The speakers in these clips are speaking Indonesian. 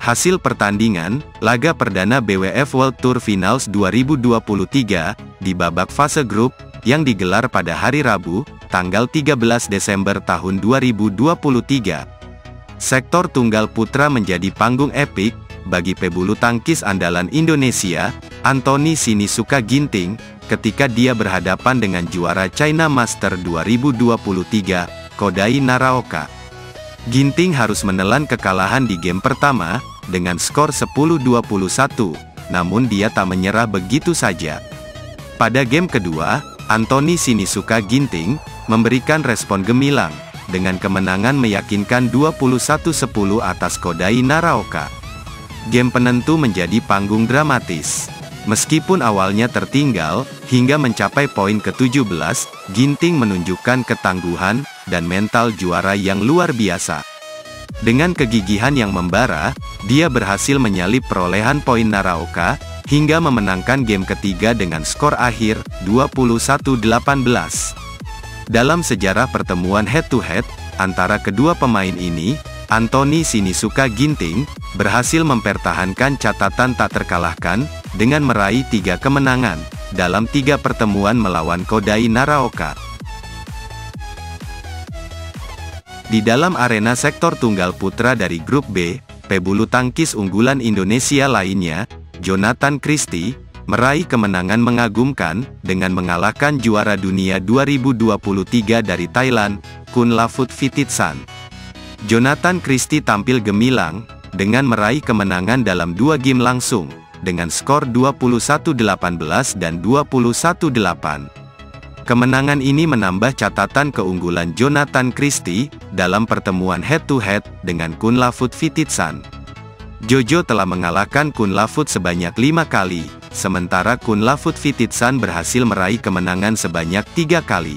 Hasil pertandingan, laga perdana BWF World Tour Finals 2023, di babak fase grup, yang digelar pada hari Rabu, tanggal 13 Desember tahun 2023. Sektor tunggal putra menjadi panggung epik, bagi pebulu tangkis andalan Indonesia, Anthony Sinisuka Ginting, ketika dia berhadapan dengan juara China Master 2023, Kodai Naraoka. Ginting harus menelan kekalahan di game pertama, dengan skor 10-21, namun dia tak menyerah begitu saja. Pada game kedua, Anthony Sinisuka Ginting, memberikan respon gemilang, dengan kemenangan meyakinkan 21-10 atas Kodai Naraoka. Game penentu menjadi panggung dramatis. Meskipun awalnya tertinggal, hingga mencapai poin ke-17, Ginting menunjukkan ketangguhan, dan mental juara yang luar biasa. Dengan kegigihan yang membara, dia berhasil menyalip perolehan poin Naraoka, hingga memenangkan game ketiga dengan skor akhir, 21-18. Dalam sejarah pertemuan head-to-head, antara kedua pemain ini, Anthony Sinisuka Ginting, berhasil mempertahankan catatan tak terkalahkan, dengan meraih 3 kemenangan, dalam 3 pertemuan melawan Kodai Naraoka. Di dalam arena sektor tunggal putra dari grup B, pebulu tangkis unggulan Indonesia lainnya, Jonathan Christie, meraih kemenangan mengagumkan, dengan mengalahkan juara dunia 2023 dari Thailand, Kunlavut Phititsan. Jonathan Christie tampil gemilang, dengan meraih kemenangan dalam 2 game langsung, dengan skor 21-18 dan 21-8. Kemenangan ini menambah catatan keunggulan Jonathan Christie, dalam pertemuan head-to-head, dengan Kunlavut Phititsan. Jojo telah mengalahkan Kunlavut sebanyak 5 kali, sementara Kunlavut Phititsan berhasil meraih kemenangan sebanyak 3 kali.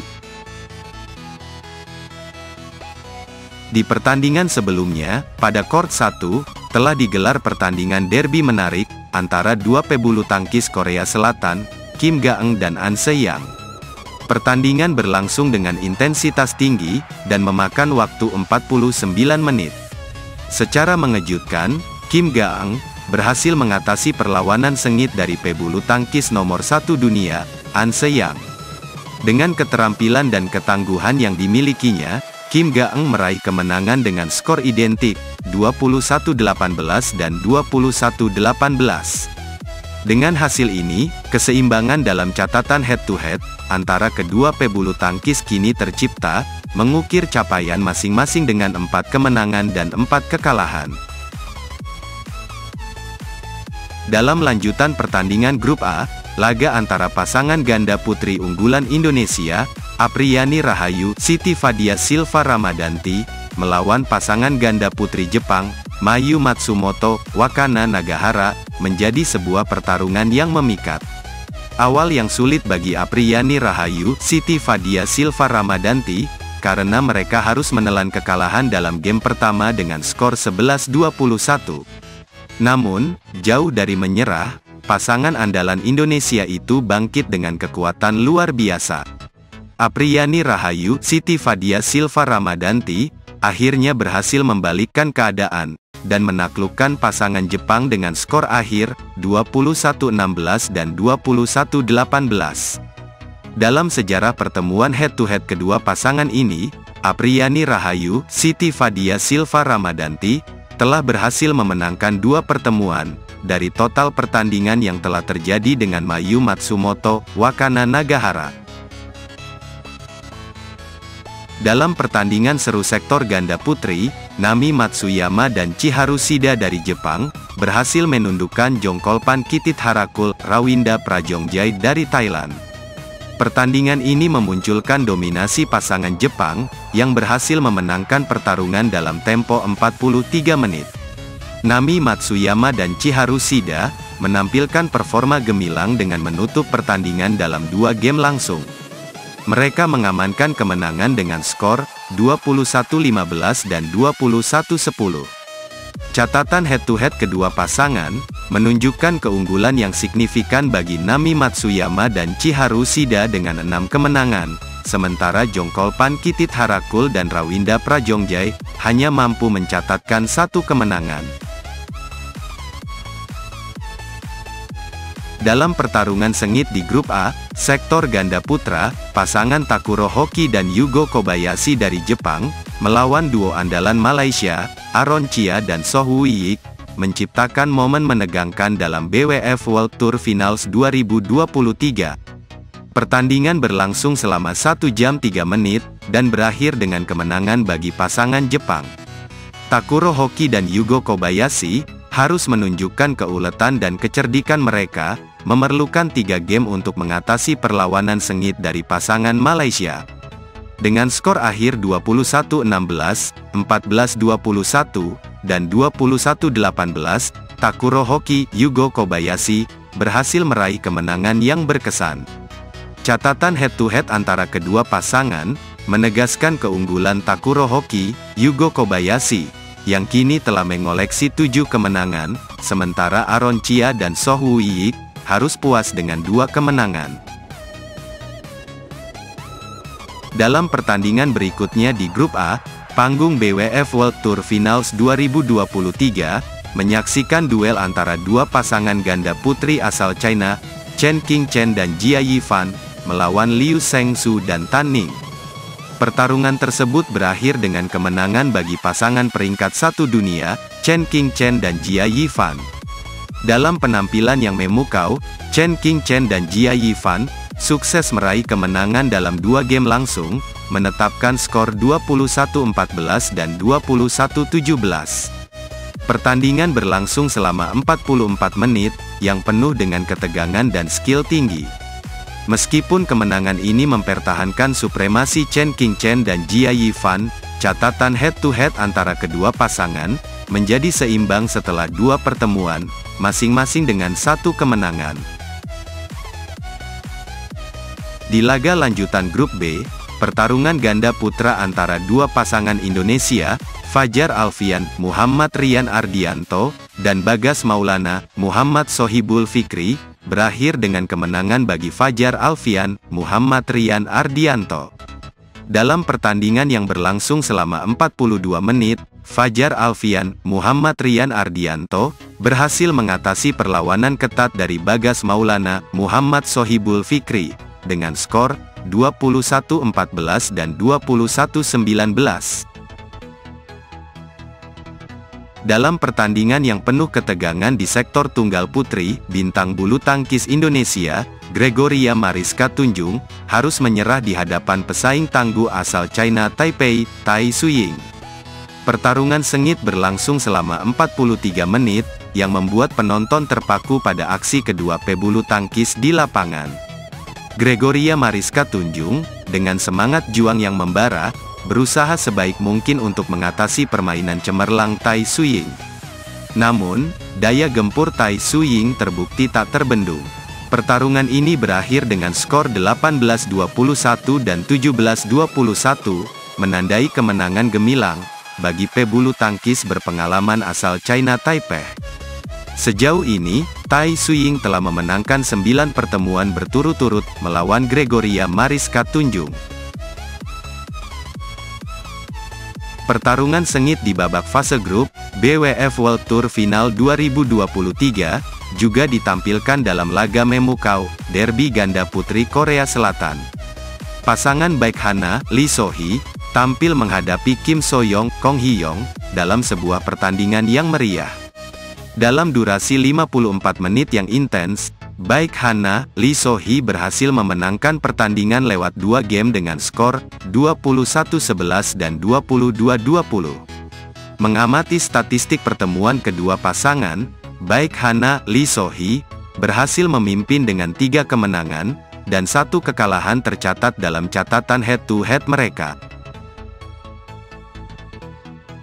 Di pertandingan sebelumnya, pada court 1, telah digelar pertandingan derby menarik, antara dua pebulu tangkis Korea Selatan, Kim Ga-eun dan An Se-young. Pertandingan berlangsung dengan intensitas tinggi, dan memakan waktu 49 menit. Secara mengejutkan, Kim Ga-eun berhasil mengatasi perlawanan sengit dari pebulu tangkis nomor 1 dunia, An Se-young. Dengan keterampilan dan ketangguhan yang dimilikinya, Kim Ga-eun meraih kemenangan dengan skor identik, 21-18 dan 21-18. Dengan hasil ini, keseimbangan dalam catatan head-to-head, antara kedua pebulu tangkis kini tercipta, mengukir capaian masing-masing dengan 4 kemenangan dan 4 kekalahan. Dalam lanjutan pertandingan grup A, laga antara pasangan ganda putri unggulan Indonesia, Apriyani Rahayu, Siti Fadia Silva Ramadanti, melawan pasangan ganda putri Jepang, Mayu Matsumoto, Wakana Nagahara, menjadi sebuah pertarungan yang memikat. Awal yang sulit bagi Apriyani Rahayu, Siti Fadia Silva Ramadanti, karena mereka harus menelan kekalahan dalam game pertama dengan skor 11-21. Namun, jauh dari menyerah, pasangan andalan Indonesia itu bangkit dengan kekuatan luar biasa. Apriyani Rahayu, Siti Fadia Silva Ramadanti, akhirnya berhasil membalikkan keadaan, dan menaklukkan pasangan Jepang dengan skor akhir, 21-16 dan 21-18. Dalam sejarah pertemuan head-to-head kedua pasangan ini, Apriyani Rahayu, Siti Fadia Silva Ramadanti, telah berhasil memenangkan 2 pertemuan, dari total pertandingan yang telah terjadi dengan Mayu Matsumoto, Wakana Nagahara. Dalam pertandingan seru sektor ganda putri, Nami Matsuyama dan Chiharu Shida dari Jepang, berhasil menundukkan Jongkolpan Kitit Harakul, Rawinda Prajongjai dari Thailand. Pertandingan ini memunculkan dominasi pasangan Jepang, yang berhasil memenangkan pertarungan dalam tempo 43 menit. Nami Matsuyama dan Chiharu Shida, menampilkan performa gemilang dengan menutup pertandingan dalam 2 game langsung. Mereka mengamankan kemenangan dengan skor, 21-15 dan 21-10. Catatan head-to-head kedua pasangan, menunjukkan keunggulan yang signifikan bagi Nami Matsuyama dan Chiharu Shida dengan 6 kemenangan, sementara Jongkolpan Kitit Harakul dan Rawinda Prajongjai, hanya mampu mencatatkan 1 kemenangan. Dalam pertarungan sengit di grup A, sektor ganda putra, pasangan Takuro Hoki dan Yugo Kobayashi dari Jepang, melawan duo andalan Malaysia, Aaron Chia dan Soh Woo-yik, menciptakan momen menegangkan dalam BWF World Tour Finals 2023. Pertandingan berlangsung selama 1 jam 3 menit, dan berakhir dengan kemenangan bagi pasangan Jepang. Takuro Hoki dan Yugo Kobayashi harus menunjukkan keuletan dan kecerdikan mereka, memerlukan 3 game untuk mengatasi perlawanan sengit dari pasangan Malaysia. Dengan skor akhir 21-16, 14-21, dan 21-18, Takuro Hoki, Yugo Kobayashi, berhasil meraih kemenangan yang berkesan. Catatan head-to-head antara kedua pasangan, menegaskan keunggulan Takuro Hoki, Yugo Kobayashi, yang kini telah mengoleksi 7 kemenangan, sementara Aaron Chia dan Soh Woo-yik harus puas dengan 2 kemenangan. Dalam pertandingan berikutnya di grup A, panggung BWF World Tour Finals 2023, menyaksikan duel antara dua pasangan ganda putri asal China, Chen Qingchen dan Jia Yifan, melawan Liu Zhengzhou dan Tan Ning. Pertarungan tersebut berakhir dengan kemenangan bagi pasangan peringkat 1 dunia, Chen Qingchen dan Jia Yifan. Dalam penampilan yang memukau, Chen Qingchen dan Jia Yifan sukses meraih kemenangan dalam 2 game langsung, menetapkan skor 21-14 dan 21-17. Pertandingan berlangsung selama 44 menit, yang penuh dengan ketegangan dan skill tinggi. Meskipun kemenangan ini mempertahankan supremasi Chen Qingchen dan Jia Yifan, catatan head-to-head antara kedua pasangan menjadi seimbang setelah 2 pertemuan, masing-masing dengan 1 kemenangan. Di laga lanjutan grup B, pertarungan ganda putra antara dua pasangan Indonesia, Fajar Alfian, Muhammad Rian Ardianto, dan Bagas Maulana, Muhammad Sohibul Fikri, berakhir dengan kemenangan bagi Fajar Alfian, Muhammad Rian Ardianto. Dalam pertandingan yang berlangsung selama 42 menit, Fajar Alfian, Muhammad Rian Ardianto, berhasil mengatasi perlawanan ketat dari Bagas Maulana, Muhammad Sohibul Fikri, dengan skor 21-14 dan 21-19. Dalam pertandingan yang penuh ketegangan di sektor tunggal putri, bintang bulu tangkis Indonesia, Gregoria Mariska Tunjung, harus menyerah di hadapan pesaing tangguh asal China Taipei, Tai Tzu-ying. Pertarungan sengit berlangsung selama 43 menit, yang membuat penonton terpaku pada aksi kedua pebulu tangkis di lapangan. Gregoria Mariska Tunjung, dengan semangat juang yang membara, berusaha sebaik mungkin untuk mengatasi permainan cemerlang Tai Tzu-ying. Namun, daya gempur Tai Tzu-ying terbukti tak terbendung. Pertarungan ini berakhir dengan skor 18-21 dan 17-21, menandai kemenangan gemilang bagi pebulu tangkis berpengalaman asal China Taipei. Sejauh ini, Tai Tzu-ying telah memenangkan 9 pertemuan berturut-turut melawan Gregoria Mariska Tunjung. Pertarungan sengit di babak fase grup BWF World Tour Final 2023 juga ditampilkan dalam laga memukau derby ganda putri Korea Selatan. Pasangan Baek Hana, Lee So-hee, tampil menghadapi Kim So-young, Kong Hee-yong, dalam sebuah pertandingan yang meriah. Dalam durasi 54 menit yang intens, Baek Hana, Lee So-hee berhasil memenangkan pertandingan lewat 2 game dengan skor 21-11 dan 22-20. Mengamati statistik pertemuan kedua pasangan, Baek Hana, Lee So-hee berhasil memimpin dengan 3 kemenangan, dan 1 kekalahan tercatat dalam catatan head-to-head mereka.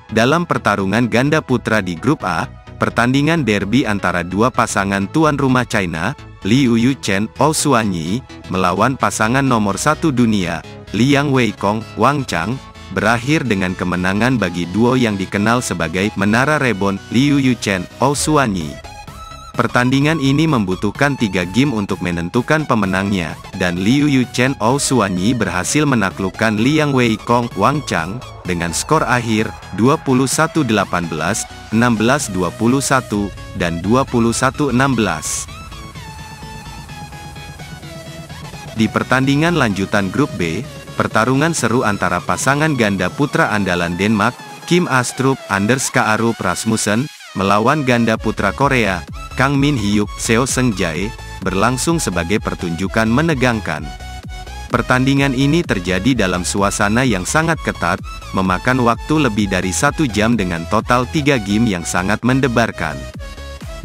Dalam pertarungan ganda putra di grup A, pertandingan derby antara dua pasangan tuan rumah China, Liu Yuchen, Ou Suanyi, melawan pasangan nomor 1 dunia, Liang Weikong, Wang Chang, berakhir dengan kemenangan bagi duo yang dikenal sebagai Menara Rebon, Liu Yuchen, Ou Suanyi. Pertandingan ini membutuhkan 3 game untuk menentukan pemenangnya, dan Liu Yuchen, Ou Suanyi berhasil menaklukkan Liang Weikong, Wang Chang, dengan skor akhir 21-18, 16-21, dan 21-16. Di pertandingan lanjutan grup B, pertarungan seru antara pasangan ganda putra andalan Denmark, Kim Astrup _ Rasmussen, melawan ganda putra Korea, Kang Min Hyuk, Seo Seung Jae, berlangsung sebagai pertunjukan menegangkan. Pertandingan ini terjadi dalam suasana yang sangat ketat, memakan waktu lebih dari 1 jam dengan total 3 game yang sangat mendebarkan.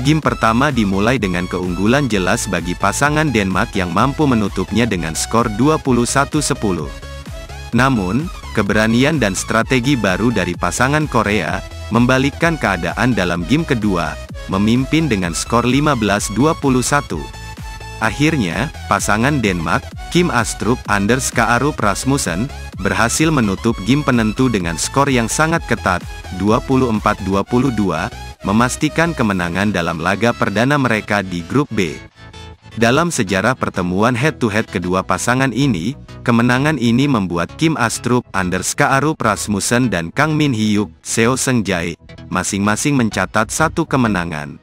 Game pertama dimulai dengan keunggulan jelas bagi pasangan Denmark yang mampu menutupnya dengan skor 21-10. Namun, keberanian dan strategi baru dari pasangan Korea, membalikkan keadaan dalam game kedua, memimpin dengan skor 15-21. Akhirnya, pasangan Denmark, Kim Astrup _ Rasmussen, berhasil menutup game penentu dengan skor yang sangat ketat, 24-22, memastikan kemenangan dalam laga perdana mereka di grup B. Dalam sejarah pertemuan head-to-head kedua pasangan ini, kemenangan ini membuat Kim Astrup _ Rasmussen dan Kang Min Hyuk, Seo Seung Jae, masing-masing mencatat 1 kemenangan.